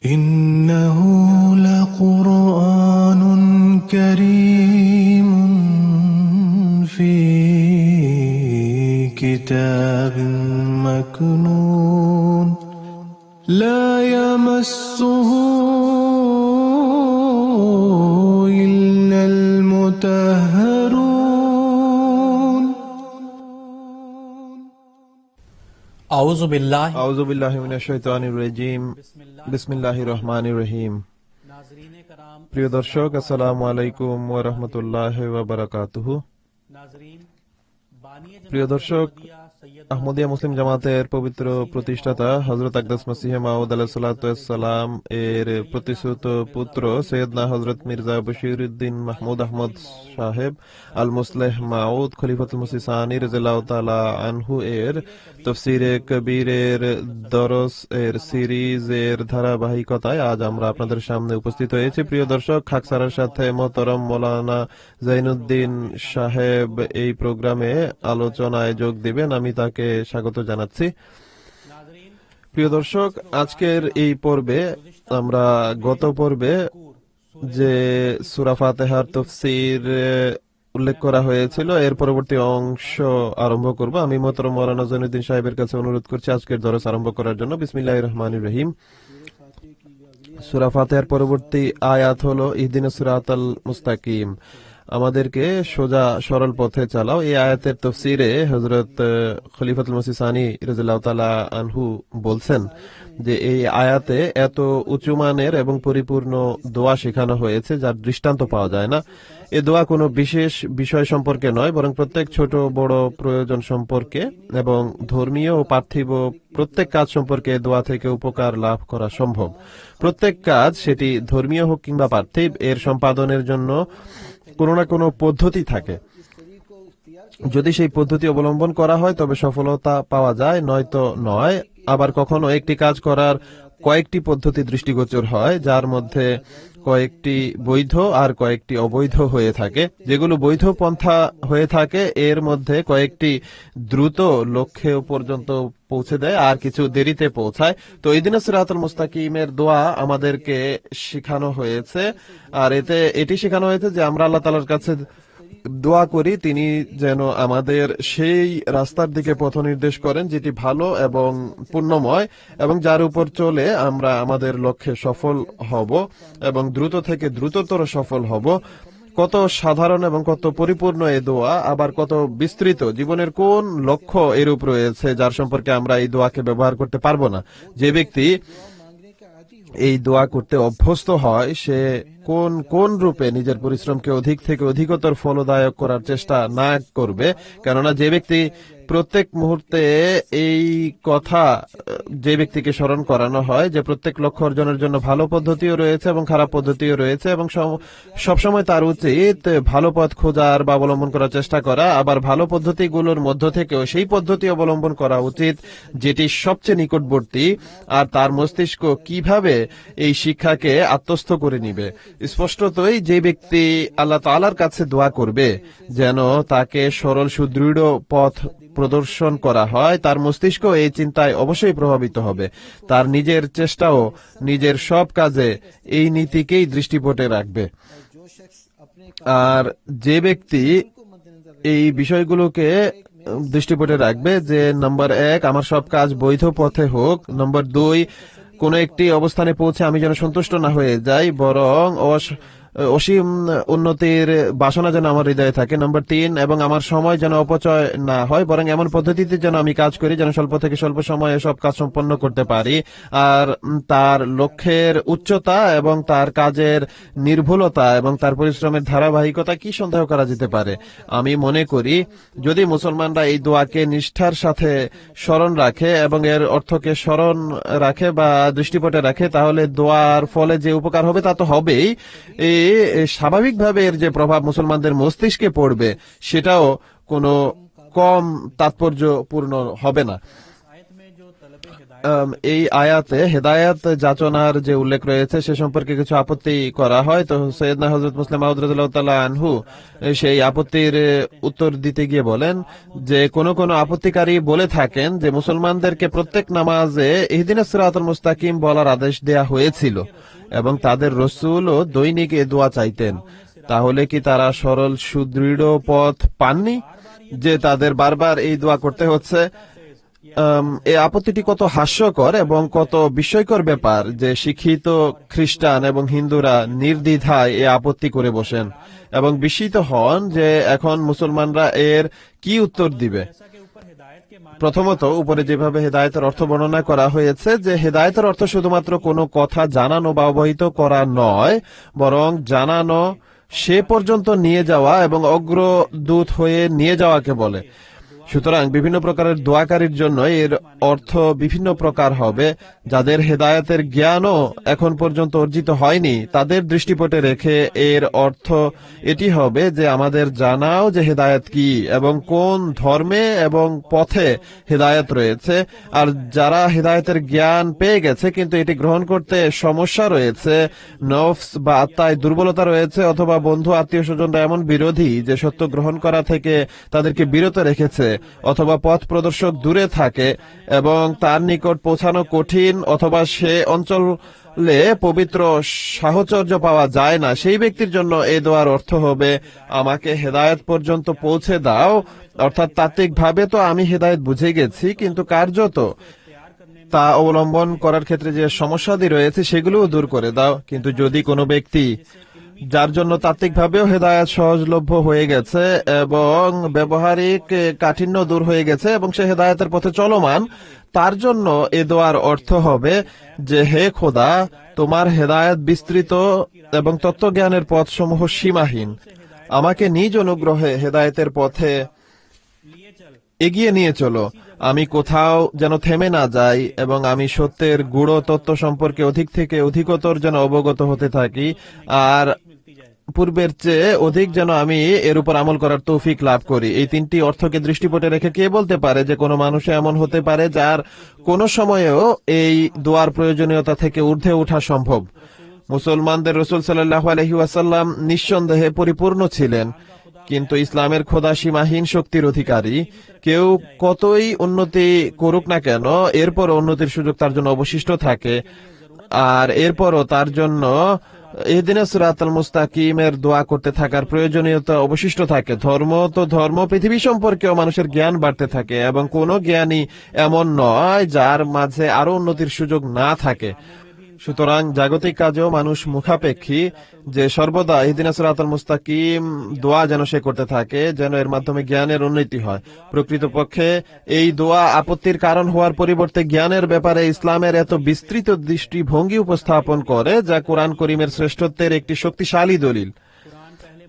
إنه لقرآن كريم في كتاب مكنون لا يمسه إلا المطهرون আউযু বিল্লাহ আউযু বিল্লাহি মিনাশ শাইতানির রাজিম। বিসমিল্লাহির রহমানির রহিম। নাজরিনে কারাম, প্রিয় দর্শক, আসসালামু আলাইকুম ওয়া রাহমাতুল্লাহি ওয়া বারাকাতুহু। নাজরিন, প্রিয় দর্শক, আহমদিয়া মুসলিম জামাতের পবিত্র প্রতিষ্ঠাতা হযরত আকদাস মসিহ মাউদ আলাইহিস সালাতু ওয়াস সালাম এর প্রতিশ্রুত পুত্র সৈয়দনা হযরত মির্জা বশিরউদ্দিন মাহমুদ আহমদ সাহেব আল মুসলিহ মাউদ খলিফাতুল মসিহ সানি রাদিয়াল্লাহু তাআলা আনহু এর তাফসীরে কবীরের দরস এর সিরিজের ধারাবাহিকতায় আজ আমরা আপনাদের সামনে উপস্থিত হয়েছি। প্রিয় দর্শক, খাকসারার সাথে মোহতরম মাওলানা জাইনুদ্দিন সাহেব এই প্রোগ্রামে আলোচনায় যোগ দিবেন, আমি তাকে স্বাগত জানাচ্ছি। প্রিয় দর্শক, আজকের এই পর্বে আমরা গত পর্বে যে সূরা ফাতিহার তাফসীর উল্লেখ করা হয়েছিল এর পরবর্তী অংশ আরম্ভ করব। আমি মোহতরম মাওলানা জাইনুদ্দিন সাহেবের কাছে অনুরোধ করছি আজকের দরস আরম্ভ করার জন্য। বিসমিল্লাহির রহমানির রহিম। সূরা ফাতিহার পরবর্তী আয়াত হলো ইহদিনাস সিরাতাল মুস্তাকিম, আমাদেরকে সোজা সরল পথে চালাও। এই আয়াতের তাফসীরে হযরত খলিফাতুল মসিহ সানি রাদিয়াল্লাহু তাআলা আনহু বলছেন যে এই আয়াতে এত উঁচু মানের এবং পরিপূর্ণ দোয়া শেখানো হয়েছে যার দৃষ্টান্ত পাওয়া যায় না। এ দোয়া কোনো বিশেষ বিষয় সম্পর্কে নয়, বরং প্রত্যেক ছোট বড় প্রয়োজন সম্পর্কে এবং ধর্মীয় ও পার্থিব প্রত্যেক কাজ সম্পর্কে দোয়া থেকে উপকার লাভ করা সম্ভব। প্রত্যেক কাজ, সেটি ধর্মীয় হোক কিংবা পার্থিব, এর সম্পাদনের জন্য কোনো না কোনো পদ্ধতি থাকে। যদি সেই পদ্ধতি অবলম্বন করা হয় তবে সফলতা পাওয়া যায়, নয়তো নয়। আবার কখনো একটি কাজ করার কয়েকটি পদ্ধতি দৃষ্টিগোচর হয়, যার মধ্যে কয়েকটি বৈধ আর কয়েকটি অবৈধ হয়ে থাকে। যেগুলো বৈধ পন্থা হয়ে থাকে এর মধ্যে কয়েকটি দ্রুত লক্ষ্যে পর্যন্ত পৌঁছে দেয় আর কিছু দেরিতে পৌঁছায়। তো ইহদিনাস সিরাতাল মুস্তাকিমের দোয়া আমাদেরকে শেখানো হয়েছে, আর এটি শেখানো হয়েছে যে আমরা আল্লাহ তাআলার কাছে দোয়া করি তিনি যেন আমাদের সেই রাস্তার দিকে পথ নির্দেশ করেন যেটি ভালো এবং পুণ্যময় এবং যার উপর চলে আমরা আমাদের লক্ষ্যে সফল হব এবং দ্রুত থেকে দ্রুততর সফল হব। কত সাধারণ এবং কত পরিপূর্ণ এই দোয়া, আবার কত বিস্তৃত। জীবনের কোন লক্ষ্য এরূপ রয়েছে যার সম্পর্কে আমরা এই দোয়াকে ব্যবহার করতে পারবো না। যে ব্যক্তি এই দোয়া করতে অভ্যস্ত হয় সে কোন কোন রূপে নিজের পরিশ্রমকে অধিক থেকে অধিকতর ফলদায়ক করার চেষ্টা না করবে। কেননা যে ব্যক্তি প্রত্যেক মুহূর্তে এই কথা যে ব্যক্তিকে স্মরণ করানো হয় যে প্রত্যেক লক্ষ্য অর্জনের জন্য ভালো পদ্ধতিও রয়েছে এবং খারাপ পদ্ধতিও রয়েছে এবং সবসময় তার উচিত ভালো পথ খোঁজার বা অবলম্বন করার চেষ্টা করা, আবার ভালো পদ্ধতিগুলোর মধ্য থেকেও সেই পদ্ধতি অবলম্বন করা উচিত যেটি সবচেয়ে নিকটবর্তী, আর তার মস্তিষ্ক কিভাবে এই শিক্ষাকে আত্মস্থ করে নিবে। স্পষ্টতই যে ব্যক্তি আল্লাহ তাআলার কাছে দোয়া করবে যেন তাকে সরল সুদৃঢ় পথ প্রদর্শন করা হয়, তার মস্তিষ্ক এই চিন্তায় অবশ্যই প্রভাবিত হবে। তার নিজের চেষ্টাও নিজের সব কাজে এই নীতিকেই দৃষ্টিপটে রাখবে। আর যে ব্যক্তি এই বিষয়গুলোকে দৃষ্টিপটে রাখবে যে নম্বর 1 আমার সব কাজ বৈধ পথে হোক, নম্বর 2 কোন একটি অবস্থানে পৌঁছে আমি যেন সন্তুষ্ট না হয়ে যাই বরং অসীম উন্নতির বাসনা যেন আমার হৃদয়ে থাকে, নম্বর 3 এবং আমার সময় যেন অপচয় না হয় বরং এমন পদ্ধতিতে যেন আমি কাজ করি যেন স্বল্প থেকে স্বল্প সময়ে সব কাজ সম্পন্ন করতে পারি। আর তার লক্ষ্যের উচ্চতা এবং তার কাজের নির্ভুলতা এবং তার পরিশ্রমের ধারাবাহিকতা কি সন্দেহ করা যেতে পারে। আমি মনে করি যদি মুসলমানরা এই দোয়াকে নিষ্ঠার সাথে স্মরণ রাখে এবং এর অর্থকে স্মরণ রাখে বা দৃষ্টিপটে রাখে তাহলে দোয়ার ফলে যে উপকার হবে তা তো হবেই, স্বাভাবিকভাবে এর যে প্রভাব মুসলমানদের মস্তিষ্কে পড়বে সেটাও কোনো কম তাৎপর্যপূর্ণ হবে না। এই আয়াতে হেদায়েত যাচনার যে উল্লেখ রয়েছে সে সম্পর্কে কিছু আপত্তি করা হয়, তো সৈয়দনা হযরত মুসলিম মাউদ রাদিয়াল্লাহু তাআলা আনহু সেই আপত্তির উত্তর দিতে গিয়ে বলেন যে কোন কোন আপত্তিকারী বলে থাকেন যে মুসলমানদেরকে প্রত্যেক নামাজে ইহদিনাস সিরাতাল মুস্তাকিম বলার আদেশ দেয়া হয়েছিল এবং তাদের রাসূলও দৈনিক এ দোয়া চাইতেন। তাহলে কি তারা সরল সুদৃঢ় পথ পাননি যে তাদের বারবার এই দোয়া করতে হচ্ছে? এই আপত্তিটি কত হাস্যকর এবং কত বিস্ময়কর ব্যাপার যে শিক্ষিত খ্রিস্টান এবং হিন্দুরা নির্দ্বিধায় এ আপত্তি করে বসেন এবং বিস্মিত হন যে এখন মুসলমানরা এর কি উত্তর দিবে। প্রথমত, উপরে যেভাবে হেদায়েতের অর্থ বর্ণনা করা হয়েছে যে হেদায়েতের অর্থ শুধুমাত্র কোনো কথা জানানো বা অবহিত করা নয়, বরং জানানো সে পর্যন্ত নিয়ে যাওয়া এবং অগ্রদূত হয়ে নিয়ে যাওয়াকে বলে। সুতরাং বিভিন্ন প্রকারের দোয়াকারীর জন্য এর অর্থ বিভিন্ন প্রকার হবে। যাদের হেদায়েতের জ্ঞানও এখন পর্যন্ত অর্জিত হয়নি তাদের দৃষ্টিপটে রেখে এর অর্থ এটি হবে যে আমাদের জানাও যে হেদায়েত কি এবং কোন ধর্মে এবং পথে হেদায়েত রয়েছে। আর যারা হেদায়েতের জ্ঞান পেয়ে গেছে কিন্তু এটি গ্রহণ করতে সমস্যা রয়েছে, নফস বা আত্মায় দুর্বলতা রয়েছে, অথবা বন্ধু আত্মীয় স্বজনরা এমন বিরোধী যে সত্য গ্রহণ করা থেকে তাদেরকে বিরত রেখেছে, অথবা পথ প্রদর্শক দূরে থাকে এবং তার নিকট পৌঁছানো কঠিন, অথবা সে অঞ্চলে পবিত্র সাহচর্য পাওয়া যায় না, সেই ব্যক্তির জন্য এই দোয়ার অর্থ হবে আমাকে হেদায়েত পর্যন্ত পৌঁছে দাও। অর্থাৎ তাত্ত্বিকভাবে তো আমি হেদায়েত বুঝে গেছি, কিন্তু কার্যত তা অবলম্বন করার ক্ষেত্রে যে সমস্যাদি রয়েছে সেগুলোও দূর করে দাও। কিন্তু যদি কোনো ব্যক্তি যার জন্য তাত্ত্বিকভাবেও হেদায়েত সহজলভ্য হয়ে গেছে এবং ব্যবহারিক কাঠিন্য দূর হয়ে গেছে এবং সে হেদায়েতের পথে চলমান, তার জন্য এ দোয়ার অর্থ হবে যে হে খোদা, তোমার হেদায়েত বিস্তৃত এবং তত্ত্বজ্ঞানের পথসমূহ সীমাহীন, আমাকে নিজ অনুগ্রহে হেদায়েতের পথে এগিয়ে নিয়ে চলো। আমি কোথাও যেন থেমে না যাই এবং আমি সত্যের গূঢ় তত্ত্ব সম্পর্কে অধিক থেকে অধিকতর যেন অবগত হতে থাকি, আর পূর্বের চেয়ে অধিক যেন আমি এর উপর আমল করার তৌফিক লাভ করি। এই তিনটি অর্থকে দৃষ্টিপটে রেখে কে বলতে পারে যে কোনো মানুষ এমন হতে পারে যার কোনো সময়েও এই দোয়ার প্রয়োজনীয়তা থেকে ঊর্ধ্বে ওঠা সম্ভব? মুসলমানদের রাসূল সাল্লাল্লাহু আলাইহি ওয়াসাল্লাম নিঃসন্দেহে পরিপূর্ণ ছিলেন, কিন্তু ইসলামের খোদা সীমাহীন শক্তির অধিকারী। কেউ কতই উন্নতি করুক না কেন, এরপর উন্নতির সুযোগ তার জন্য অবশিষ্ট থাকে, আর এরপরও তার জন্য ইহদিনাস সিরাতাল মুস্তাকিমের দোয়া করতে থাকার প্রয়োজনীয়তা অবশিষ্ট থাকে। ধর্ম তো ধর্ম, পৃথিবী সম্পর্কেও মানুষের জ্ঞান বাড়তে থাকে এবং কোনো জ্ঞানী এমন নয় যার মাঝে আরো উন্নতির সুযোগ না থাকে। সুতরাং জাগতিক কাজেও মানুষ মুখাপেক্ষী যে সর্বদা ইহদিনাস সিরাতাল মুস্তাকিম দোয়া যেন সে করতে থাকে, যেন এর মাধ্যমে জ্ঞানের উন্নতি হয়। প্রকৃতপক্ষে এই দোয়া আপত্তির কারণ হওয়ার পরিবর্তে জ্ঞানের ব্যাপারে ইসলামের এত বিস্তৃত দৃষ্টিভঙ্গি উপস্থাপন করে যা কোরআন করিমের শ্রেষ্ঠত্বের একটি শক্তিশালী দলিল।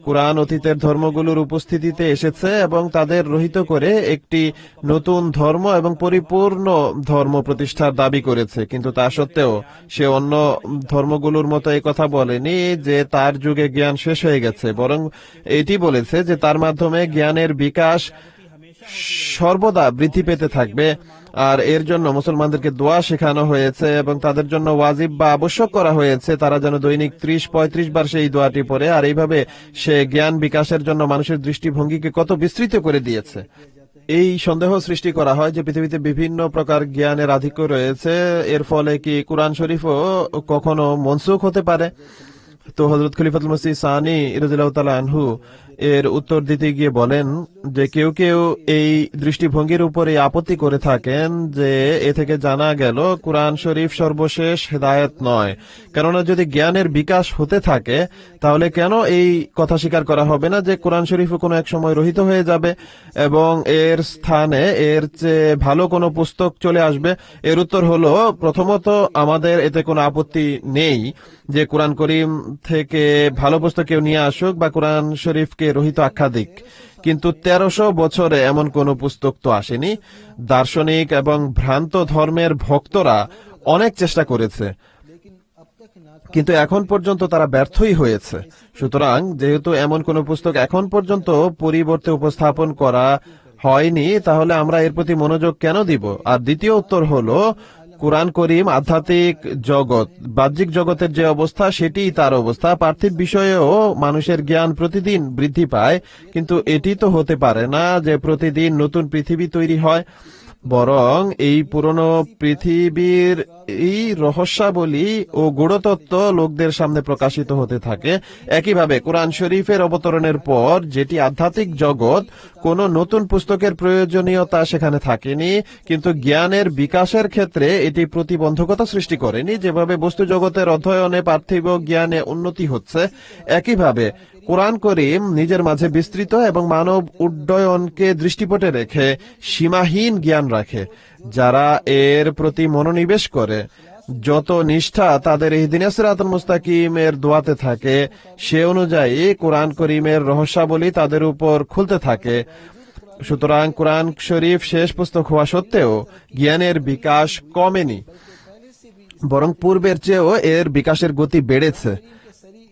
কোরআন অতীতের ধর্মগুলোর উপস্থিতিতে এসেছে এবং তাদের রহিত করে একটি নতুন ধর্ম এবং পরিপূর্ণ ধর্ম প্রতিষ্ঠার দাবি করেছে, কিন্তু তা সত্ত্বেও সে অন্য ধর্মগুলোর মতো এই কথা বলেনি যে তার যুগে জ্ঞান শেষ হয়ে গেছে, বরং এটি বলেছে যে তার মাধ্যমে জ্ঞানের বিকাশ সর্বদা বৃদ্ধি পেতে থাকবে। আর এর জন্য মুসলমানদেরকে দোয়া শেখানো হয়েছে এবং তাদের জন্য ওয়াজিব বা আবশ্যক করা হয়েছে তারা যেন দৈনিক 30-35 বার সেই দোয়াটি পড়ে। আর এইভাবে সে জ্ঞান বিকাশের জন্য মানুষের দৃষ্টিভঙ্গিকে কত বিস্তৃত করে দিয়েছে। এই সন্দেহ সৃষ্টি করা হয় যে পৃথিবীতে বিভিন্ন প্রকার জ্ঞানের আধিক্য রয়েছে, এর ফলে কি কোরআন শরীফও কখনো মনসুখ হতে পারে? তো হযরত খলিফাতুল মসিহ সানি রাদিয়াল্লাহু তাআলা আনহু এর উত্তর দিতে গিয়ে বলেন যে কেউ কেউ এই দৃষ্টিভঙ্গির উপরে আপত্তি করে থাকেন যে এ থেকে জানা গেল কোরআন শরীফ সর্বশেষ হেদায়েত নয়, কেননা যদি জ্ঞানের বিকাশ হতে থাকে তাহলে কেন এই কথা স্বীকার করা হবে না যে কোরআন শরীফও কোনো এক সময় রহিত হয়ে যাবে এবং এর স্থানে এর চেয়ে ভালো কোনো পুস্তক চলে আসবে? এর উত্তর হলো, প্রথমত আমাদের এতে কোনো আপত্তি নেই যে কোরআন করিম থেকে ভালো পুস্তক কেউ নিয়ে আসুক বা কোরআন শরীফকে রহিত আখ্যা দিক, কিন্তু 1300 বছরে এমন কোন পুস্তক তো আসেনি। দার্শনিক এবং ভ্রান্ত ধর্মের ভক্তরা অনেক চেষ্টা করেছে, কিন্তু এখন পর্যন্ত তারা ব্যর্থই হয়েছে। সুতরাং যেহেতু এমন কোন পুস্তক এখন পর্যন্ত পরিবর্তে উপস্থাপন করা হয়নি, তাহলে আমরা এর প্রতি মনোযোগ কেন দিব? আর দ্বিতীয় উত্তর হলো, কুরআন করিম আধ্যাত্মিক জগৎ, বাহ্যিক জগতের যে অবস্থা সেটিই তার অবস্থা। পার্থিব বিষয়েও মানুষের জ্ঞান প্রতিদিন বৃদ্ধি পায়, কিন্তু এটি তো হতে পারে না যে প্রতিদিন নতুন পৃথিবী তৈরি হয়, বরং এই পুরনো পৃথিবীর এই রহস্যাবলী ও গূঢ়তত্ত্ব লোকদের সামনে প্রকাশিত হতে থাকে। একইভাবে কোরআন শরীফের অবতরণের পর যেটি আধ্যাত্মিক জগৎ, কোনো নতুন পুস্তকের প্রয়োজনীয়তা সেখানে থাকেনি, কিন্তু জ্ঞানের বিকাশের ক্ষেত্রে এটি প্রতিবন্ধকতা সৃষ্টি করেনি। যেভাবে বস্তু জগতের অধ্যয়নে পার্থিব জ্ঞানে উন্নতি হচ্ছে, একইভাবে কোরআন করিম নিজের মাঝে বিস্তৃত এবং মানব উড্ডয়নকে দৃষ্টিপটে রেখে সীমাহীন জ্ঞান রাখে। যারা এর প্রতি মনোনিবেশ করে, যত নিষ্ঠা তাদের ইহদিনাস সিরাতাল মুস্তাকিমের দোয়াতে থাকে, সে অনুযায়ী কোরআন করিমের রহস্যাবলী তাদের উপর খুলতে থাকে। সুতরাং কোরআন শরীফ শেষ পুস্তক হওয়া সত্ত্বেও জ্ঞানের বিকাশ কমেনি, বরং পূর্বের চেয়েও এর বিকাশের গতি বেড়েছে।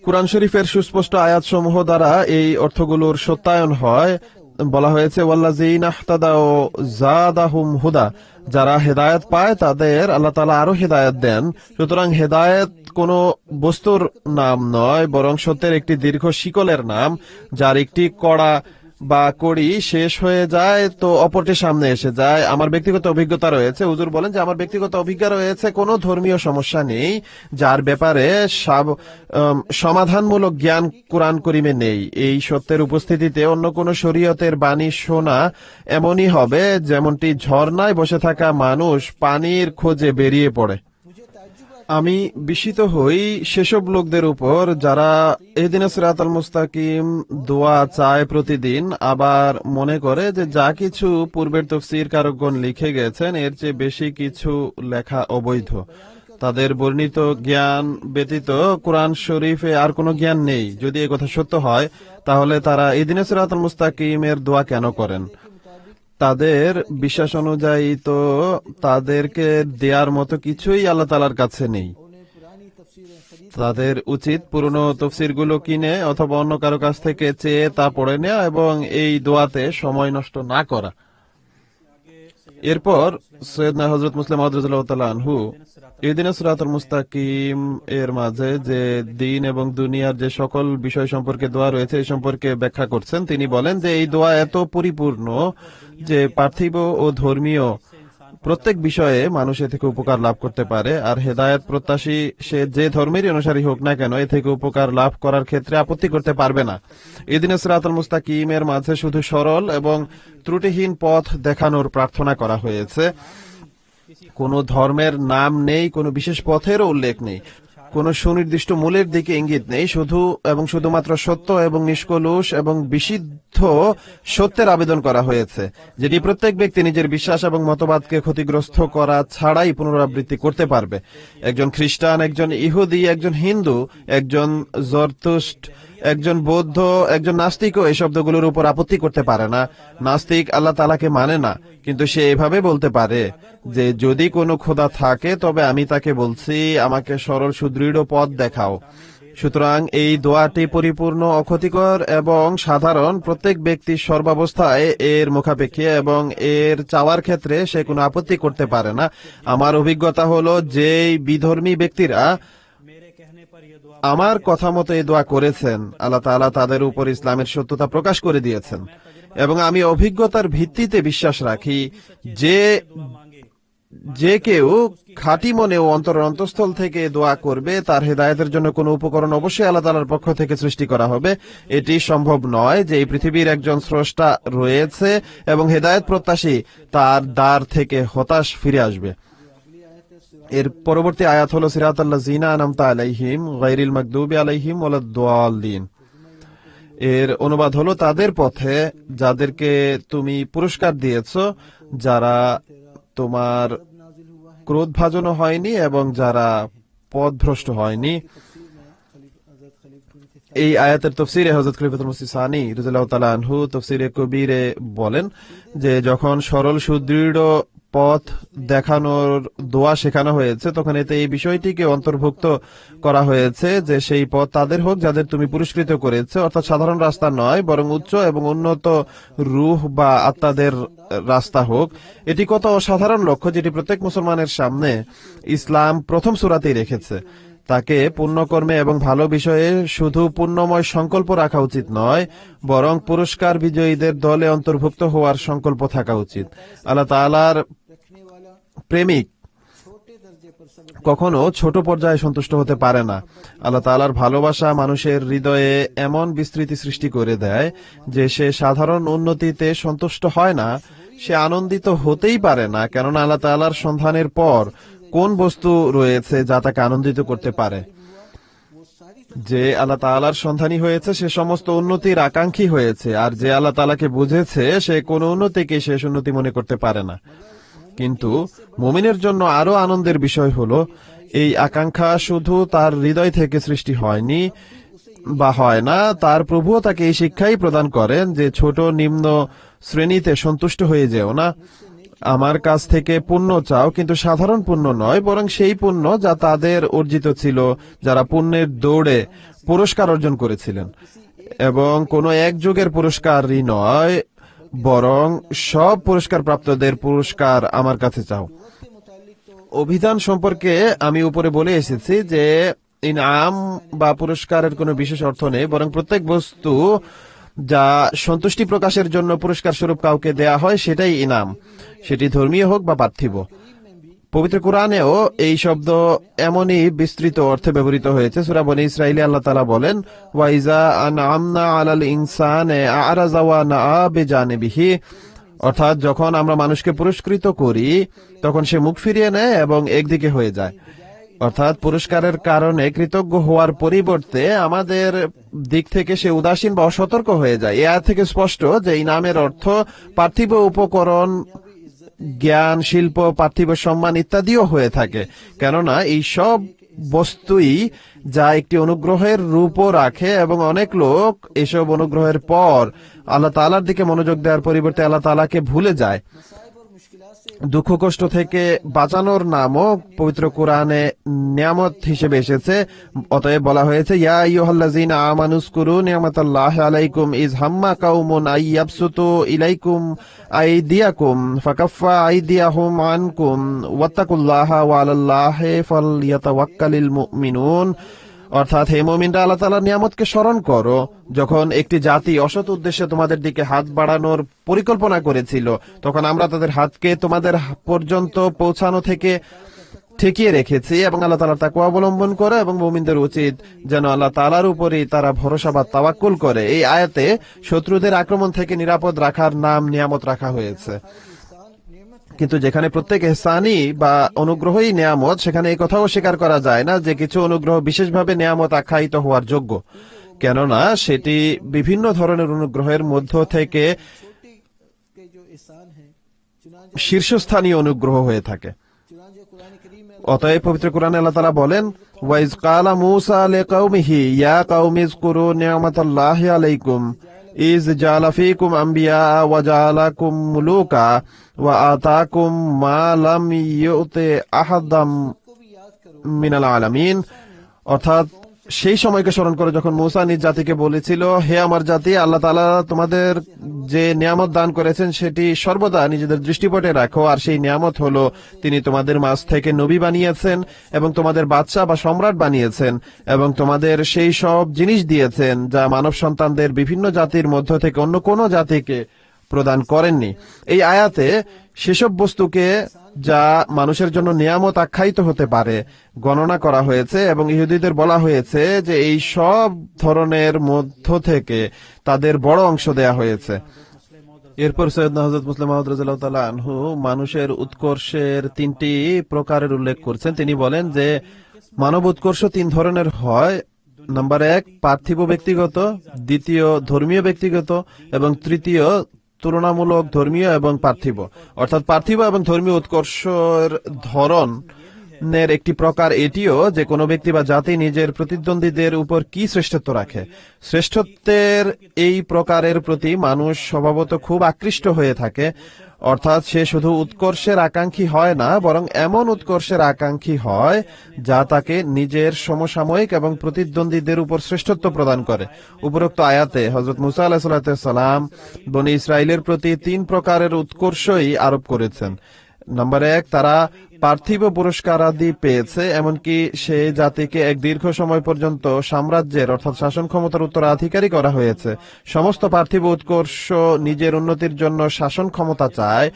কুরআন শরীফের সুস্পষ্ট আয়াতসমূহ দ্বারা এই অর্থগুলোর সত্যায়ন হয়। বলা হয়েছে, ওয়াল্লাযীনা ইহতাদাউ যাদাহুম হুদা, যারা হেদায়েত পায় তাদের আল্লাহ তাআলা আরো হেদায়েত দেন। সুতরাং হেদায়েত কোন বস্তুর নাম নয়, বরং সত্যের একটি দীর্ঘ শিকলের নাম, যার একটি কড়া বা কড়ি শেষ হয়ে যায় তো অপরটি সামনে এসে যায়। আমার ব্যক্তিগত অভিজ্ঞতা রয়েছে, হুজুর বলেন যে আমার ব্যক্তিগত অভিজ্ঞতা রয়েছে, কোনো ধর্মীয় সমস্যা নেই যার ব্যাপারে সমাধানমূলক জ্ঞান কোরআন করিমে নেই। এই সত্যের উপস্থিতিতে অন্য কোন শরীয়তের বাণী শোনা এমনই হবে যেমনটি ঝর্ণায় বসে থাকা মানুষ পানির খোঁজে বেরিয়ে পড়ে। আমি বিস্মিত হই সেসব লোকদের উপর যারা ইহদিনাস সিরাতাল মুস্তাকিম দোয়া চায় প্রতিদিন, আবার মনে করে যে যা কিছু পূর্বের তাফসীর কারকগণ লিখে গেছেন এর চেয়ে বেশি কিছু লেখা অবৈধ। তাদের বর্ণিত জ্ঞান ব্যতীত কোরআন শরীফে আর কোনো জ্ঞান নেই। যদি এই কথা সত্য হয়, তাহলে তারা ইহদিনাস সিরাতাল মুস্তাকিমের দোয়া কেন করেন? তাদের বিশ্বাস অনুযায়ী তো তাদেরকে দেওয়ার মতো কিছুই আল্লাহ তাআলার কাছে নেই। তাদের উচিত পুরনো তফসিরগুলো কিনে অথবা অন্য কারো কাছ থেকে চেয়ে তা পড়ে নেওয়া এবং এই দোয়াতে সময় নষ্ট না করা। এরপর সৈয়দনা হযরত মুসলিম মাউদ রাদিয়াল্লাহু তাআলা আনহু ইহদিনাস সিরাতাল মুস্তাকিম এর মাঝে যে দ্বীন এবং দুনিয়ার যে সকল বিষয় সম্পর্কে দোয়া রয়েছে এই সম্পর্কে ব্যাখ্যা করছেন। তিনি বলেন যে এই দোয়া এত পরিপূর্ণ যে পার্থিব ও ধর্মীয় প্রত্যেক বিষয়ে মানুষ এ থেকে উপকার লাভ করতে পারে, আর হেদায়েত প্রত্যাশী সে যে ধর্মেরই অনুসারী হোক না কেন এ থেকে উপকার লাভ করার ক্ষেত্রে আপত্তি করতে পারবে না। ইহদিনাস সিরাতাল মুস্তাকিমের মাঝে শুধু সরল এবং ত্রুটিহীন পথ দেখানোর প্রার্থনা করা হয়েছে। কোন ধর্মের নাম নেই, কোনো বিশেষ পথেরও উল্লেখ নেই, কোনো সুনির্দিষ্ট মূলের দিকে ইঙ্গিত নেই। শুধুমাত্র সত্য এবং নিষ্কলুষ এবং বিশুদ্ধ সত্যের আবেদন করা হয়েছে, যেটি প্রত্যেক ব্যক্তি নিজের বিশ্বাস এবং মতবাদকে ক্ষতিগ্রস্ত করা ছাড়াই পুনরাবৃত্তি করতে পারবে। একজন খ্রিস্টান, একজন ইহুদি, একজন হিন্দু, একজন জরতুস্ট, একজন বৌদ্ধ, একজন নাস্তিকও এই শব্দগুলোর উপর আপত্তি করতে পারে না। নাস্তিক আল্লাহ তাআলাকে মানে না, কিন্তু সে এভাবে বলতে পারে যে যদি কোনো খোদা থাকে তবে আমি তাকে বলছি আমাকে সরল সুদৃঢ় পথ দেখাও। সুতরাং এই দোয়াটি পরিপূর্ণ, অক্ষতিকর এবং সাধারণ। প্রত্যেক ব্যক্তি সর্বাবস্থায় এর মুখাপেক্ষী এবং এর চাওয়ার ক্ষেত্রে সে কোনো আপত্তি করতে পারে না। আমার অভিজ্ঞতা হলো যে বিধর্মী ব্যক্তিরা আমার কথা মতো এই দোয়া করেছেন, আল্লাহ তাআলা তাদের উপর ইসলামের সত্যতা প্রকাশ করে দিয়েছেন, এবং আমি অভিজ্ঞতার ভিত্তিতে বিশ্বাস রাখি যে কেউ খাঁটি মনে ও অন্তরের অন্তঃস্থল থেকে দোয়া করবে তার হেদায়েতের জন্য কোনো উপকরণ অবশ্যই আল্লাহ তাআলার পক্ষ থেকে সৃষ্টি করা হবে। এটি সম্ভব নয় যে এই পৃথিবীর একজন স্রষ্টা রয়েছে এবং হেদায়েত প্রত্যাশী তার দ্বার থেকে হতাশ ফিরে আসবে। এর পরবর্তী আয়াত হলো সিরাতাল্লাযীনা আনআমতা আলাইহিম গায়রিল মাগদুবি আলাইহিম ওয়ালাদ-দাল্লিন। এর অনুবাদ হলো তাদের পথে যাদেরকে তুমি পুরস্কার দিয়েছো, যারা তোমার ক্রোধভাজনও হয়নি এবং যারা পথভ্রষ্ট হয়নি। এই আয়াতের তফসিরে হযরত খলিফাতুল মসিহ সানি রাদিয়াল্লাহু তাআলা আনহু তাফসীরে কবীরে বলেন যে যখন সরল সুদৃঢ় পথ দেখানোর দোয়া শেখানো হয়েছে, তখন এতে এই বিষয়টিকে অন্তর্ভুক্ত করা হয়েছে যে সেই পথ তাদের হোক যাদের তুমি পুরস্কৃত করেছে, অর্থাৎ সাধারণ রাস্তা নয় বরং উচ্চ এবং উন্নত রূহ বা আত্মাদের রাস্তা হোক। এটি কত অসাধারণ লক্ষ্য যেটি প্রত্যেক মুসলমানের সামনে ইসলাম প্রথম সূরাতেই রেখেছে। তাকে পুণ্যকর্মে এবং ভালো বিষয়ে শুধু পুণ্যময় সংকল্প রাখা উচিত নয়, বরং পুরস্কার বিজয়ীদের দলে অন্তর্ভুক্ত হওয়ার সংকল্প থাকা উচিত। আল্লাহ তাআলার প্রেমিক কখনো ছোট পর্যায়ে সন্তুষ্ট হতে পারে না। আল্লাহ তাআলার ভালোবাসা মানুষের হৃদয়ে এমন বিস্তৃতি সৃষ্টি করে দেয় যে সে সাধারণ উন্নতিতে সন্তুষ্ট হয় না, সে আনন্দিত হতেই পারে না, কেননা আল্লাহ তাআলার সন্ধানের পর কোন বস্তু রয়েছে যা তাকে আনন্দিত করতে পারে। যে আল্লাহ তাআলার সন্ধানী হয়েছে সে সমস্ত উন্নতির আকাঙ্ক্ষী হয়েছে, আর যে আল্লাহ তাআলাকে বুঝেছে সে কোন উন্নতিকে শেষ উন্নতি মনে করতে পারে না। কিন্তু মুমিনের জন্য আরো আনন্দের বিষয় হলো এই আকাঙ্ক্ষা শুধু তার হৃদয় থেকে সৃষ্টি হয়নি বা হয় না, তার প্রভুও তাকে এই শিক্ষাই প্রদান করেন যে ছোট নিম্ন শ্রেণীতে সন্তুষ্ট হয়ে যেও না। আমার কাছ থেকে পুণ্য চাও, কিন্তু সাধারণ পুণ্য নয়, বরং সেই পুণ্য যা তাদের অর্জিত ছিল যারা পুণ্যের দৌড়ে পুরস্কার অর্জন করেছিলেন, এবং কোনো এক যুগের পুরস্কারই নয়, বরং সব পুরস্কার প্রাপ্তদের পুরস্কার আমার কাছে চাও। অভিধান সম্পর্কে আমি উপরে বলে এসেছি যে ইনাম বা পুরস্কারের কোনো বিশেষ অর্থ নেই, বরং প্রত্যেক বস্তু যা সন্তুষ্টি প্রকাশের জন্য পুরস্কার স্বরূপ কাউকে দেয়া হয় সেটাই ইনাম, সেটি ধর্মীয় হোক বা পার্থিব। পবিত্র কোরআনেও এই শব্দ এমনই বিস্তৃত অর্থে ব্যবহৃত হয়েছে। সূরা বনী ইসরাঈলে আল্লাহ তাআলা বলেন, ওয়াইজা আনআমনা আলাল ইনসানে আ'রাযা ওয়া নাআ বিজানিবিহি, অর্থাৎ যখন আমরা মানুষকে পুরস্কৃত করি তখন সে মুখ ফিরিয়ে নেয় এবং একদিকে হয়ে যায়। অর্থাৎ পুরস্কারের কারণে কৃতজ্ঞ হওয়ার পরিবর্তে আমাদের দিক থেকে সে উদাসীন বা অসতর্ক হয়ে যায়। এ আয়াত থেকে স্পষ্ট যে ইনামের অর্থ পার্থিব উপকরণ, জ্ঞান, শিল্প, পার্থিব সম্মান ইত্যাদিও হয়ে থাকে, কেননা এই সব বস্তুই যা একটি অনুগ্রহের রূপও রাখে, এবং অনেক লোক এসব অনুগ্রহের পর আল্লাহ তাআলার দিকে মনোযোগ দেওয়ার পরিবর্তে আল্লাহ তাআলাকে ভুলে যায়। দুঃখ কষ্ট থেকে বাঁচানোর নামও পবিত্র কোরআনে নিয়ামত হিসেবে এসেছে। অতএব বলা হয়েছে, ইয়া আইয়ুহাল্লাযীনা আমানুযকুরু নি'মাতাল্লাহি আলাইকুম ইয হাম্মা কাউমুন আইয়াবসুতু ইলাইকুম আইদিয়াকুম ফাকাফফা আইদিয়াহুম আনকুম ওয়াত্তাকুল্লাহা ওয়া আলাল্লাহি ফালইয়াতাওয়াক্কালিল মুমিনুন। অর্থাৎ হে মুমিনরা, আল্লাহ তাআলার নিয়ামতকে স্মরণ করো যখন একটি জাতি অসৎ উদ্দেশ্যে তোমাদের দিকে হাত বাড়ানোর পরিকল্পনা করেছিল, তখন আমরা তাদের হাতকে তোমাদের পর্যন্ত পৌঁছানো থেকে ঠেকিয়ে রেখেছি, এবং আল্লাহ তাআলার তাকওয়া অবলম্বন করে, এবং মুমিনদের উচিত যেন আল্লাহ তাআলার উপরই তারা ভরসা বা তাওয়াক্কুল করে। এই আয়াতে শত্রুদের আক্রমণ থেকে নিরাপদ রাখার নাম নিয়ামত রাখা হয়েছে। কিন্তু যেখানে প্রত্যেক ইহসানই বা অনুগ্রহই নিয়ামত, সেখানে এই কথাও স্বীকার করা যায় না যে কিছু অনুগ্রহ বিশেষভাবে নিয়ামত আখ্যায়িত হওয়ার যোগ্য, কেননা সেটি বিভিন্ন ধরনের অনুগ্রহের মধ্য থেকে শীর্ষস্থানীয় অনুগ্রহ হয়ে থাকে। অতএব পবিত্র কোরআনে আল্লাহ তাআলা বলেন, ওয়াইজ ক্বালা মূসা লিকাওমিহি ইয়া কাওমি যকুরু নি'মাতাল্লাহি আলাইকুম ইয জাআলা ফীকুম আম্বিয়া ওয়া জাআলাকুম মুলুকা ওয়া আতাকুম মা লাম ইউতি আহাদাম মিনাল আলামিন। অর্থাৎ সেই সময়কে স্মরণ করে যখন মূসা নিজ জাতিকে বলেছিল, হে আমার জাতি, আল্লাহ তাআলা তোমাদের যে নিয়ামত দান করেছেন সেটি সর্বদা নিজেদের দৃষ্টিপটে রাখো, আর সেই নিয়ামত হলো তিনি তোমাদের মাঝ থেকে নবী বানিয়েছেন এবং তোমাদের বাদশা বা সম্রাট বানিয়েছেন, এবং তোমাদের সেই সব জিনিস দিয়েছেন যা মানব সন্তানদের বিভিন্ন জাতির মধ্য থেকে অন্য কোনো জাতিকে প্রদান করেননি। এই আয়াতে সেসব বস্তুকে যা মানুষের জন্য নিয়ামত আখ্যায়িত হতে পারে গণনা করা হয়েছে, এবং ইহুদিদের বলা হয়েছে যে এই সব ধরনের মধ্য থেকে তাদের বড় অংশ দেয়া হয়েছে। এরপর সৈয়দনা হযরত মুসলিম মাউদ রাদিয়াল্লাহু তাআলা আনহু মানুষের উৎকর্ষের তিনটি প্রকারের উল্লেখ করছেন। তিনি বলেন যে মানব উৎকর্ষ তিন ধরনের হয়। নাম্বার 1 পার্থিব ব্যক্তিগত, দ্বিতীয় ধর্মীয় ব্যক্তিগত, এবং তৃতীয় তুলনামূলক ধর্মীয় এবং পার্থিব। অর্থাৎ পার্থিব এবং ধর্মীয় উৎকর্ষের ধরনের একটি প্রকার এটিও যে কোনো ব্যক্তি বা জাতি নিজের প্রতিদ্বন্দ্বীদের উপর কি শ্রেষ্ঠত্ব রাখে। শ্রেষ্ঠত্বের এই প্রকারের প্রতি মানুষ স্বভাবত খুব আকৃষ্ট হয়ে থাকে, অর্থাৎ সে শুধু উৎকর্ষের আকাঙ্ক্ষী হয় না, বরং এমন উৎকর্ষের আকাঙ্ক্ষী হয় যা তাকে নিজের সমসাময়িক এবং প্রতিদ্বন্দ্বীদের উপর শ্রেষ্ঠত্ব প্রদান করে। উপরোক্ত আয়াতে হযরত মুসা আলাইহিস সালাম বনী ইসরাইলের প্রতি 3 প্রকারের উৎকর্ষই আরোপ করেছেন। নাম্বার 1, তারা পার্থিব পুরস্কার আদি পেয়েছে, এমনকি সে জাতিকে এক দীর্ঘ সময় পর্যন্ত সাম্রাজ্যের অর্থাৎ শাসন ক্ষমতার উত্তরাধিকারী করা হয়েছে। সমস্ত পার্থিব উৎকর্ষ নিজের উন্নতির জন্য শাসন ক্ষমতা চায়,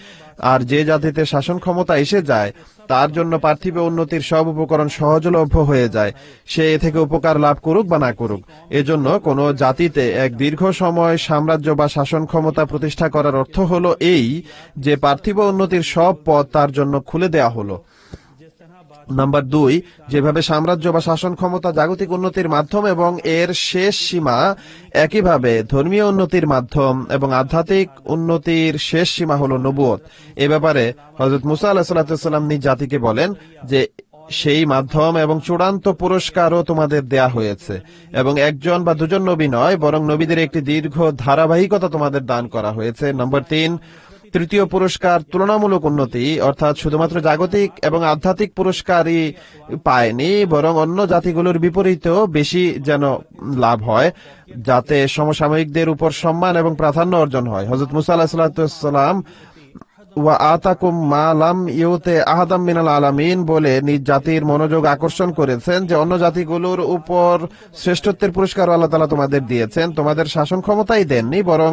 আর যে জাতিতে শাসন ক্ষমতা এসে যায় তার জন্য পার্থিব উন্নতির সব উপকরণ সহজলভ্য হয়ে যায়, সে এ থেকে উপকার লাভ করুক বা না করুক। এজন্য কোন জাতিতে এক দীর্ঘ সময় সাম্রাজ্য বা শাসন ক্ষমতা প্রতিষ্ঠা করার অর্থ হলো এই যে পার্থিব উন্নতির সব পথ তার জন্য খুলে দেয়া হলো। নাম্বার 2, যেভাবে সাম্রাজ্য বা শাসন ক্ষমতা জাগতিক উন্নতির মাধ্যম এবং এর শেষ সীমা, একইভাবে ধর্মীয় উন্নতির মাধ্যম এবং আধ্যাত্মিক উন্নতির শেষ সীমা হলো নবুয়ত। এ ব্যাপারে হযরত মুসা আলাইহিস সালাম নিজ জাতিকে বলেন যে সেই মাধ্যম এবং চূড়ান্ত পুরস্কারও তোমাদের দেয়া হয়েছে, এবং একজন বা দুজন নবী নয়, বরং নবীদের একটি দীর্ঘ ধারাবাহিকতা তোমাদের দান করা হয়েছে। নম্বর 3, তৃতীয় পুরস্কার তুলনামূলক উন্নতি, অর্থাৎ শুধুমাত্র জাগতিক এবং আধ্যাত্মিক পুরস্কারই পায়নি, বরং অন্য জাতিগুলোর বিপরীতেও বেশি যেন লাভ হয়, যাতে সমসাময়িকদের উপর সম্মান এবং প্রাধান্য অর্জন হয়। হযরত মুসা আলাইহিস সালাম ওয়া আতাকুম মা লাম ইউতি আহাদাম মিনাল আলামিন বলে নিজ জাতির মনোযোগ আকর্ষণ করেছেন যে অন্য জাতিগুলোর উপর শ্রেষ্ঠত্বের পুরস্কার আল্লাহ তাআলা তোমাদের দিয়েছেন। তোমাদের শাসন ক্ষমতাই দেননি, বরং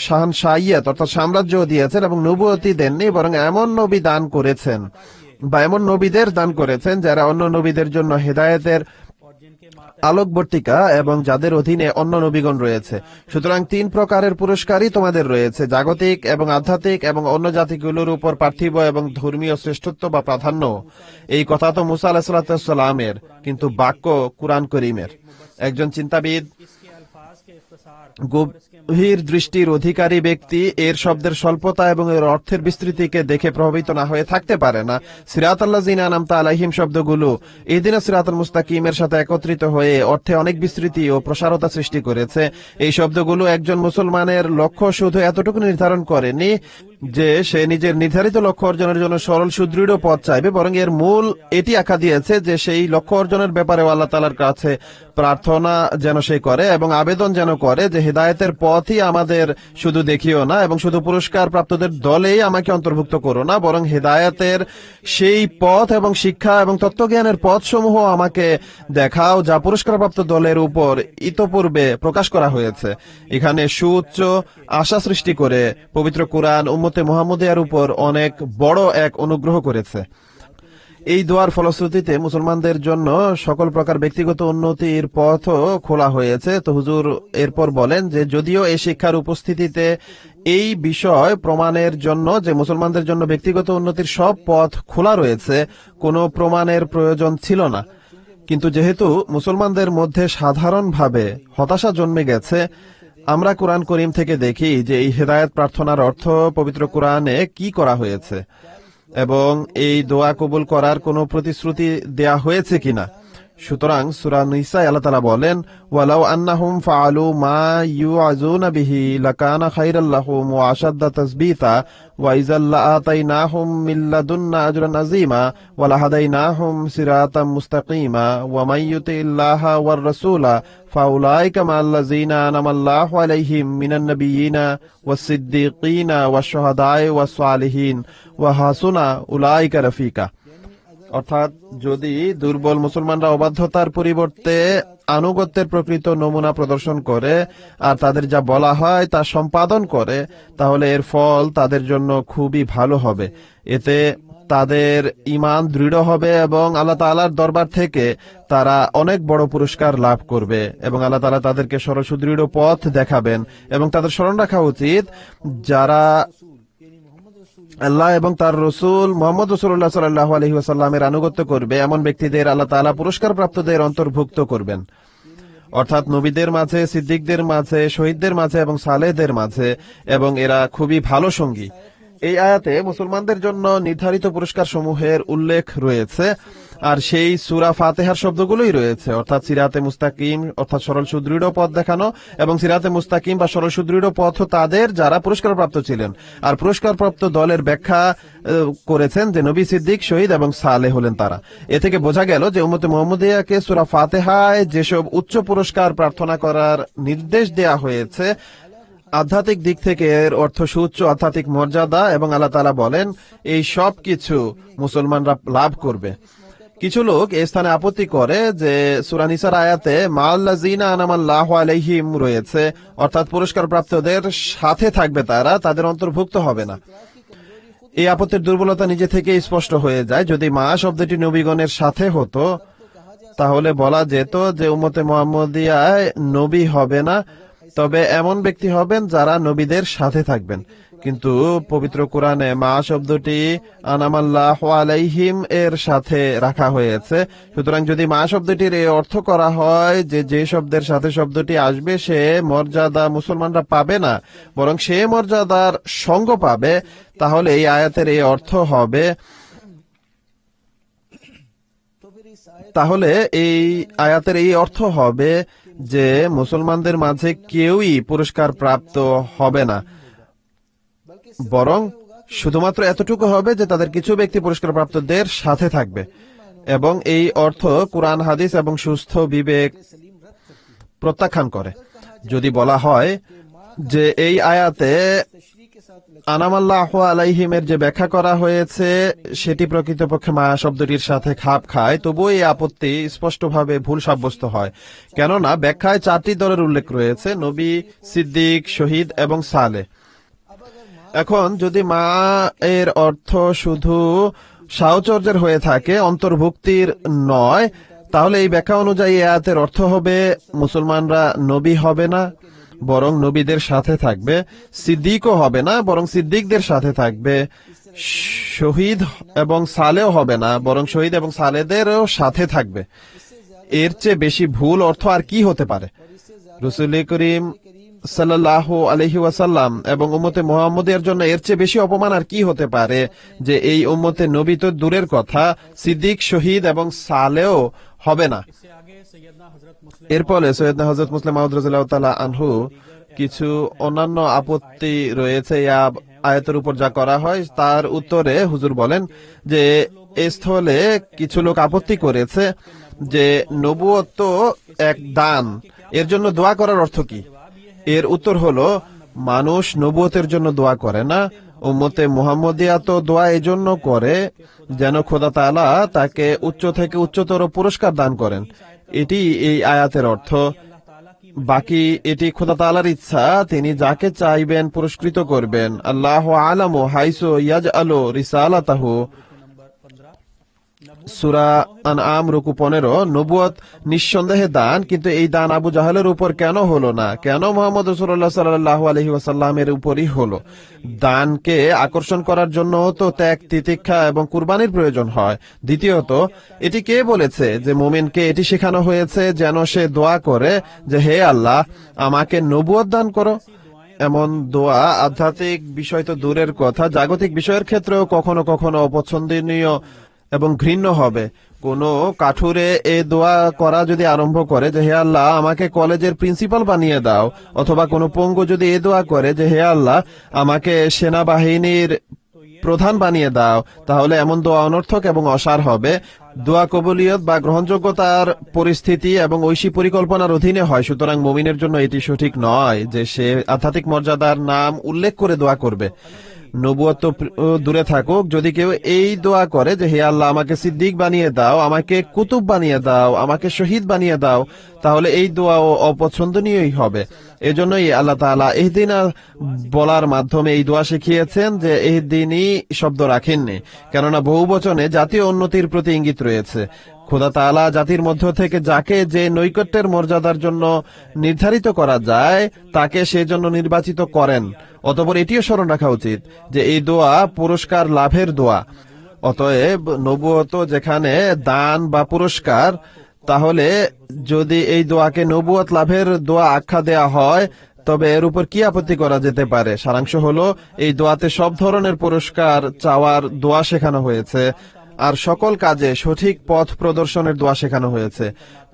শাহনশাহিয়ত অর্থাৎ সাম্রাজ্য দিয়েছেন, এবং নবুয়তি দেননি, বরং এমন নবী দান করেছেন বা এমন নবীদের দান করেছেন যারা অন্য নবীদের জন্য হেদায়েতের আলোকবর্তিকা এবং যাদের অধীনে অন্য নবীগণ রয়েছে। সুতরাং 3 প্রকারের পুরস্কারই তোমাদের রয়েছে, জাগতিক এবং আধ্যাত্মিক এবং অন্য জাতিগুলোর উপর পার্থিব এবং ধর্মীয় শ্রেষ্ঠত্ব বা প্রাধান্য। এই কথা তো মুসা আলাইহিস সালামের, কিন্তু বাক্য কুরআন করিমের। একজন চিন্তাবিদ, গভীর দৃষ্টির অধিকারী ব্যক্তি এর শব্দের স্বল্পতা এবং এর অর্থের বিস্তৃতিকে দেখে প্রভাবিত না হয়ে থাকতে পারে না। সিরাতাল্লাযিনা আনআমতা আলাইহিম শব্দগুলো ইহদিনাস সিরাতাল মুস্তাকিমের সাথে একত্রিত হয়ে অর্থে অনেক বিস্তৃতি ও প্রসারতা সৃষ্টি করেছে। এই শব্দগুলো একজন মুসলমানের লক্ষ্য শুধু এতটুকু নির্ধারণ করেনি যে সে নিজের নির্ধারিত লক্ষ্য অর্জনের জন্য সরল সুদৃঢ় পথ চাইবে, বরং এর মূল এটি আখ্যা দিয়েছে যে সেই লক্ষ্য অর্জনের ব্যাপারে আল্লাহ তাআলার কাছে প্রার্থনা যেন সে করে এবং আবেদন যেন করে যে হেদায়েতের পথই আমাদের শুধু দেখিও না এবং শুধু পুরস্কার প্রাপ্তদের দলেই আমাকে অন্তর্ভুক্ত করো না, বরং হেদায়েতের সেই পথ এবং শিক্ষা এবং তত্ত্বজ্ঞানের পথসমূহ আমাকে দেখাও যা পুরস্কারপ্রাপ্ত দলের উপর ইতপূর্বে প্রকাশ করা হয়েছে। এখানে সুউচ্চ আশা সৃষ্টি করে পবিত্র কুরআন উম্মতে মুহাম্মদিয়ার উপর অনেক বড় এক অনুগ্রহ করেছে। এই দোয়ার ফলশ্রুতিতে মুসলমানদের জন্য সকল প্রকার ব্যক্তিগত উন্নতির পথও খোলা হয়েছে। তো হুজুর এরপর বলেন যে যদিও এই শিক্ষার উপস্থিতিতে এই বিষয় প্রমাণের জন্য যে মুসলমানদের জন্য ব্যক্তিগত উন্নতির সব পথ খোলা রয়েছে কোনো প্রমাণের প্রয়োজন ছিল না, কিন্তু যেহেতু মুসলমানদের মধ্যে সাধারণভাবে হতাশা জন্মে গেছে, আমরা কুরআন করিম থেকে দেখি যে এই হেদায়েত প্রার্থনার অর্থ পবিত্র কুরআনে কি করা হয়েছে এবং এই দোয়া কবুল করার কোনো প্রতিশ্রুতি দেয়া হয়েছে কিনা। সুতরাং সূরা নিসায় আল্লাহ তাআলা বলেন, ওয়ালাউ আন্নাহুম ফাআলু মা ইউআযুনা বিহি লাকানা খায়রাল লাহুম ওয়া আশাদ্দা তাসবিতা ওয়া ইযাল লাআতাইনাহুম মিন লাদুন্না আজরান আযীমা ওয়া লাহাদাইনাহুম সিরাতাম মুস্তাকিমা ওয়া মান ইউতিল্লাহা ওয়ার রাসূলা ফাউলাইকা মাল্লাযীনা আনামাল্লাহু আলাইহিম মিনান নাবিয়্যিনা ওয়াস সিদ্দীকিনা ওয়াশ শুহাদায়ে ওয়াস সালিহিন ওয়া হাসুনা উলাইকা রাফিকা। অর্থাৎ যদি দুর্বল মুসলমানরা অবাধ্যতার পরিবর্তে আনুগত্যের প্রকৃত নমুনা প্রদর্শন করে আর তাদের যা বলা হয় তা সম্পাদন করে, তাহলে এর ফল তাদের জন্য খুবই ভালো হবে। এতে তাদের ঈমান দৃঢ় হবে এবং আল্লাহ তাআলার দরবার থেকে তারা অনেক বড় পুরস্কার লাভ করবে এবং আল্লাহ তাআলা তাদেরকে সরল সুদৃঢ় পথ দেখাবেন। এবং তাদের স্মরণ রাখা উচিত, যারা আল্লাহ এবং তার রসুল মুহাম্মদ রাসূলুল্লাহ সাল্লাল্লাহু আলাইহি ওয়াসাল্লামের আনুগত্য করবে এমন ব্যক্তিদের আল্লাহ তাআলা পুরস্কার প্রাপ্তদের অন্তর্ভুক্ত করবেন, অর্থাৎ নবীদের মাঝে, সিদ্দিকদের মাঝে, শহীদদের মাঝে এবং সালেহদের মাঝে, এবং এরা খুবই ভালো সঙ্গী। এই আয়াতে মুসলমানদের জন্য নির্ধারিত পুরস্কার সমূহের উল্লেখ রয়েছে, আর সেই সূরা ফাতিহার শব্দগুলোই রয়েছে, অর্থাৎ সিরাতে মুস্তাকিম অর্থাৎ সরল সুদৃঢ় পথ দেখানো, এবং সিরাতে মুস্তাকিম বা সরল সুদৃঢ় পথ তাদের যারা পুরস্কারপ্রাপ্ত ছিলেন। আর পুরস্কারপ্রাপ্ত দলের ব্যাখ্যা করেছেন যে নবী, সিদ্দিক, শহীদ এবং সালেহ হলেন তারা। এ থেকে বোঝা গেল যে উম্মতে মুহাম্মদিয়াকে সূরা ফাতিহায় যেসব উচ্চ পুরস্কার প্রার্থনা করার নির্দেশ দেয়া হয়েছে, আধ্যাত্মিক দিক থেকে এর অর্থ সুউচ্চ আধ্যাত্মিক মর্যাদা, এবং আল্লাহ তাআলা বলেন এই সব কিছু মুসলমানরা লাভ করবে। কিছু লোক এই স্থানে আপত্তি করে যে সূরা নিসার আয়াতে মাআল্লাযিনা আনামাল্লাহু আলাইহিম রয়েছে, অর্থাৎ পুরস্কার প্রাপ্তদের সাথে থাকবে তারা, তাদের অন্তর্ভুক্ত হবে না। এই আপত্তির দুর্বলতা নিজে থেকে স্পষ্ট হয়ে যায়। যদি মা শব্দটি নবীগণের সাথে হতো তাহলে বলা যেত যে উম্মতে মুহাম্মদিয়ায় নবী হবে না, তবে এমন ব্যক্তি হবেন যারা নবীদের সাথে থাকবেন। কিন্তু পবিত্র কোরআনে মা শব্দটি আনামাল্লাহু আলাইহিম এর সাথে রাখা হয়েছে। সুতরাং যদি মা শব্দটির এই অর্থ করা হয় যে যে শব্দের সাথে শব্দটি আসবে সে মর্যাদা মুসলমানরা পাবে না, বরং সে মর্যাদার সঙ্গ পাবে, তাহলে এই আয়াতের এই অর্থ হবে যে মুসলমানদের মাঝে কেউই পুরস্কার প্রাপ্ত হবে না, বরং শুধুমাত্র এতটুকু হবে যে তাদের কিছু ব্যক্তি পুরস্কার প্রাপ্তদের সাথে থাকবে। এবং এই অর্থ কুরআন, হাদিস এবং সুস্থ বিবেক প্রত্যাখ্যান করে। যদি বলা হয় যে এই আয়াতে আনামাল্লাহু আলাইহিমের যে ব্যাখ্যা করা হয়েছে সেটি প্রকৃতপক্ষে মা শব্দটির সাথে খাপ খায়, তবুও এই আপত্তি স্পষ্টভাবে ভুল সাব্যস্ত হয়। কেননা ব্যাখ্যায় 4টি দলের উল্লেখ রয়েছে: নবী, সিদ্দিক, শহীদ এবং সালেহ। এখন যদি মা এর অর্থ শুধু সাহচর্যের হয়ে থাকে, অন্তর্ভুক্তির নয়, তাহলে এই ব্যাখ্যা অনুযায়ী আয়াতের অর্থ হবে মুসলমানরা নবী হবে না, বরং নবীদের সাথে থাকবে, সিদ্দিকও হবে না, বরং সিদ্দিকদের সাথে থাকবে, শহীদ এবং সালেহ হবে না, বরং শহীদ এবং সালেহদেরও সাথে থাকবে। এর চেয়ে বেশি ভুল অর্থ আর কি হতে পারে? রাসূল করিম সাল্লাল্লাহু আলাইহি ওয়াসাল্লাম এবং উম্মতে মুহাম্মদিয়ার জন্য এর চেয়ে বেশি অপমান আর কি হতে পারে যে এই উম্মতে নবী তো দূরের কথা, সিদ্দিক, শহীদ এবং সালেহ হবে না। এরপরে সৈয়দনা হযরত মুসলিম মাউদ রাদিয়াল্লাহু তাআলা আনহু কিছু অন্যান্য আপত্তি রয়েছে আয়াতের উপর যা করা হয় তার উত্তরে হুজুর বলেন যে এই স্থলে কিছু লোক আপত্তি করেছে যে নবুয়ত তো এক দান, এর জন্য দোয়া করার অর্থ কি? এর উত্তর হলো মানুষ নবুয়তের জন্য দোয়া করে না, উম্মতে মুহাম্মদিয়া তো দোয়া এজন্য করে যেন খোদা তাআলা তাকে উচ্চ থেকে উচ্চতর পুরস্কার দান করেন। এটি এই আয়াতের অর্থ। বাকি এটি খোদা তাআলার ইচ্ছা, তিনি যাকে চাইবেন পুরস্কৃত করবেন। আল্লাহু আলামু হাইসু ইয়াজআলু রিসালাতাহু। সূরা আনআম রুকু 15। নবুয়ত নিঃসন্দেহে দান, কিন্তু এই দান আবু জাহেলের উপর কেন হলো না? কেন মুহাম্মদ রাসূলুল্লাহ সাল্লাল্লাহু আলাইহি ওয়াসাল্লামের উপরই হলো? দানকে আকর্ষণ করার জন্য তো ত্যাগ, তিতিক্ষা এবং কুরবানির প্রয়োজন হয়। দ্বিতীয়ত, এটি কে বলেছে যে মুমিনকে এটি শেখানো হয়েছে যেন সে দোয়া করে যে হে আল্লাহ আমাকে নবুয়ত দান করো? এমন দোয়া আধ্যাত্মিক বিষয় তো দূরের কথা, জাগতিক বিষয়ের ক্ষেত্রেও কখনো কখনো অপছন্দনীয় এবং ঘৃণ্য হবে। কোন কাঠুরে এ দোয়া করা যদি আরম্ভ করে যে হে আল্লাহ আমাকে কলেজের প্রিন্সিপাল বানিয়ে দাও, অথবা কোনো পঙ্গু যদি এ দোয়া করে যে হে আল্লাহ আমাকে সেনাবাহিনীর প্রধান বানিয়ে দাও, তাহলে এমন দোয়া অনর্থক এবং অসার হবে। দোয়া কবুলিয়ত বা গ্রহণযোগ্যতার পরিস্থিতি এবং ঐশী পরিকল্পনার অধীনে হয়। সুতরাং মুমিনের জন্য এটি সঠিক নয় যে সে আধ্যাত্মিক মর্যাদার নাম উল্লেখ করে দোয়া করবে। নবুয়ত দূরে থাকুক, যদি কেউ এই দোয়া করে যে হে আল্লাহ আমাকে সিদ্দিক বানিয়ে দাও, আমাকে কুতুব বানিয়ে দাও, আমাকে শহীদ বানিয়ে দাও, তাহলে এই দোয়াও অপছন্দনীয়ই হবে। এজন্যই আল্লাহ তাআলা ইহদিনা বলার মাধ্যমে এই দোয়া শিখিয়েছেন যে ইহদিনী শব্দ রাখেননি, কেননা বহু বচনে জাতীয় উন্নতির প্রতি ইঙ্গিত রয়েছে। খোদা তাআলা জাতির মধ্য থেকে যাকে যে নৈকট্যের মর্যাদার জন্য নির্ধারিত করা যায় তাকে সেজন্য নির্বাচিত করেন। অতঃপর এটিও স্মরণ রাখা উচিত যে এই দোয়া পুরস্কার লাভের দোয়া। অতএব নবুয়ত যেখানে দান বা পুরস্কার, তাহলে যদি এই দোয়াকে নবুয়ত লাভের দোয়া আখ্যা দেয়া হয় তবে এর উপর কি আপত্তি করা যেতে পারে? সারাংশ হলো, এই দোয়াতে সব ধরনের পুরস্কার চাওয়ার দোয়া শেখানো হয়েছে, আর সকল কাজে সঠিক পথ প্রদর্শনের দোয়া শেখানো হয়েছে।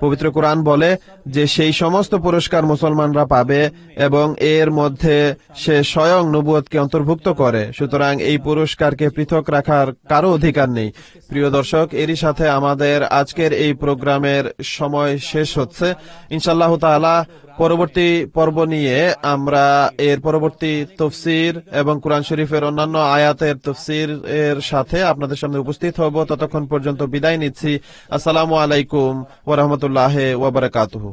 পবিত্র কোরআন বলে যে সেই সমস্ত পুরস্কার মুসলমানরা পাবে এবং এর মধ্যে সে স্বয়ং নবুয়তকে অন্তর্ভুক্ত করে। সুতরাং এই পুরস্কারকে পৃথক রাখার কারো অধিকার নেই। প্রিয় দর্শক, এরই সাথে আমাদের আজকের এই প্রোগ্রামের সময় শেষ হচ্ছে। ইনশাআল্লাহ তাআলা পরবর্তী পর্ব নিয়ে আমরা এর পরবর্তী তফসির এবং কোরআন শরীফের অন্যান্য আয়াতের তফসির এর সাথে আপনাদের সামনে উপস্থিত হব। ততক্ষণ পর্যন্ত বিদায় নিচ্ছি। আসসালামু আলাইকুম ওয়া রাহমাতুল্লাহি ওয়া বারাকাতুহু।